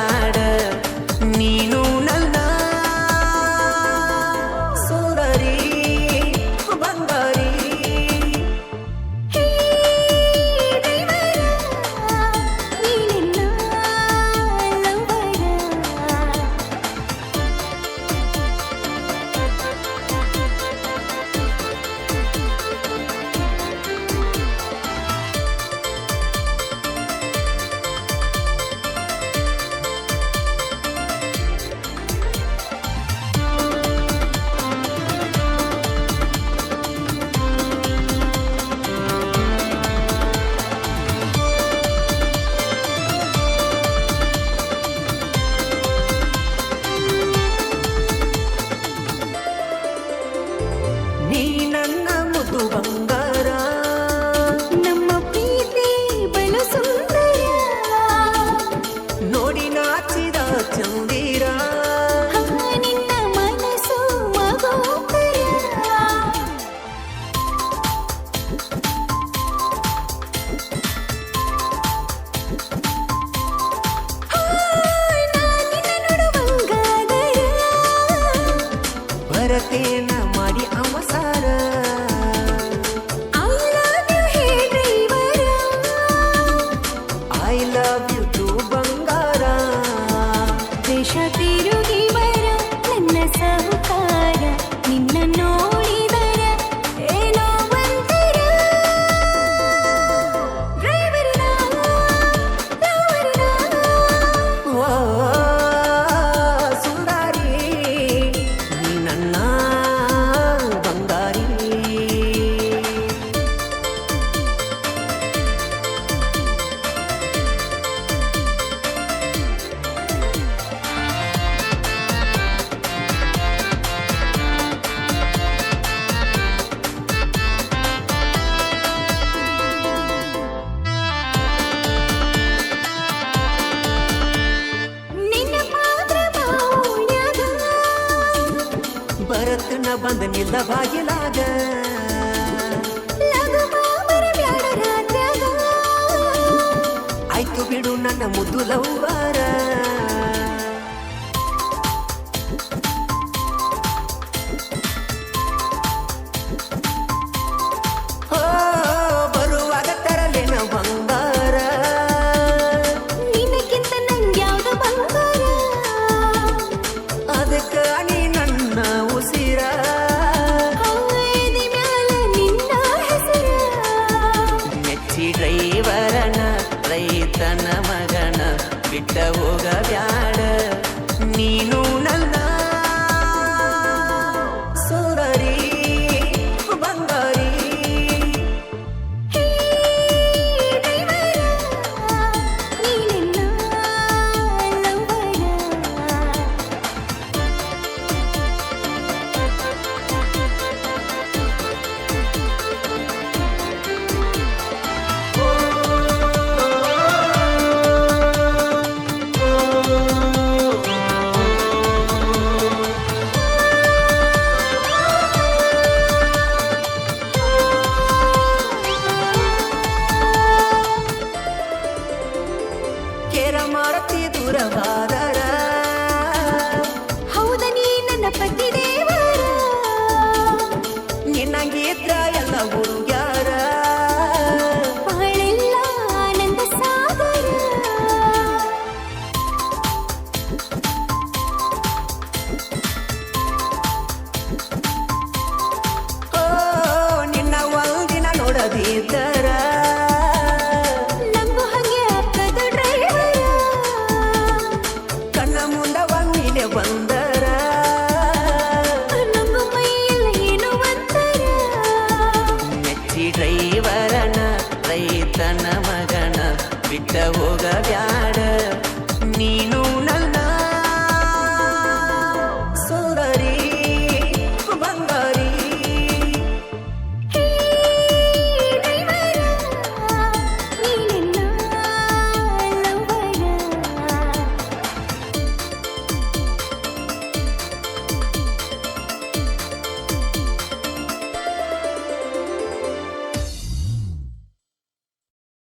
ಬ್ಯಾಡ ನೀನು ನನ್ನ ಸುಂದರಿ ಬಂಗಾರಿ ನೀ ನನ್ನ ಮುದ್ದು ಬಂಗಾರ ನಮ್ಮ ಪ್ರೀತಿ ಬಲು ಸುಂದರ ನೋಡಿ ನಾಚಿದ ಚಂದಿರ ನಿನ್ನ ಮನಸ್ಸು ಮಗೋಪರ ಭರತೇನ ಮಾಡಿ ಅವಸಾರ ಐ ಲವ್ ಯು ಟು ಬಂಗಾರ ದೇಶ ತಿರುಗಿ ಬರ ನನ್ನ ಸಹಕಾರ ನಿನ್ನ ನೋಡಿದರ ಏನೋ ಒಂಥರ ಡ್ರೈವರಿನ ಲವರಿನ ಓ ಸುಂದರಿ ನೀ ನನ್ನ ಬಂಗಾರಿ ನಿನ್ನ ಪಾತ್ರ ಬಾಳ್ಯಾಗ ಭರತನ ಬಂದ ನಿಲ್ಲ ಬಾಗಿಲಾಗ ಲಗು ಬಾಬರ ಬ್ಯಾಡ ರಾತ್ರ್ಯಾಗ ಆಯ್ತು ಬಿಡು ನನ್ನ ಮುದ್ದು ಲವ್ವಾರ ಓ ಬರುವಾಗ ತರಲೇನ ಬಂಗಾರ ನಿನಗಿಂತ ನಂಗ್ಯಾವ್ದು ಬಂಗಾರ ಅದಕ್ಕ ನೀ ನನ್ನ ಉಸಿರ ಹೌದಿ ಮ್ಯಾಲ ನಿನ್ನ ಹೆಸರ ಮೆಚ್ಚಿ ಡ್ರೈವರನ ರೈತನ ಮಗನ ಬಿಟ್ಟ ಹೋಗ ಬ್ಯಾಡ ನೀನು ನನ್ನ ಸುಂದರಿ ಬಂಗಾರಿ ಹೇ ಡ್ರೈವರ ನೀನಿನ್ನ ಲವ್ವರ ಕೇರ ಮಾಡತಿ ದೂರವಾದರ ಹೌದ ನೀ ನನ್ನ ಪತಿ ದೇವರ ನಿನ್ನಂಗಿದ್ರ ಎಲ್ಲ ಹುಡುಗ್ಯಾರ ಬಾಳೆಲ್ಲ ಆನಂದ ಸಾಗರ ಓ ನಿನ್ನ ಒಂದಿನ ನೋಡದಿದ್ದರ ನಂಬು ಹಂಗೆ ಅಕ್ಕದ ಡ್ರೈವರ ಕಣ್ಣ ಮುಂದ ಒಮ್ಮಿಲೆ ಬಂದರ ನಂಬು ಮೈಯೆಲ್ಲ ಏನು ಒಂಥರ ಮೆಚ್ಚಿ ಡ್ರೈವರನ ರೈತನ ಮಗನ ಬಿಟ್ಟ ಹೋಗ ಬ್ಯಾಡ ನೀನು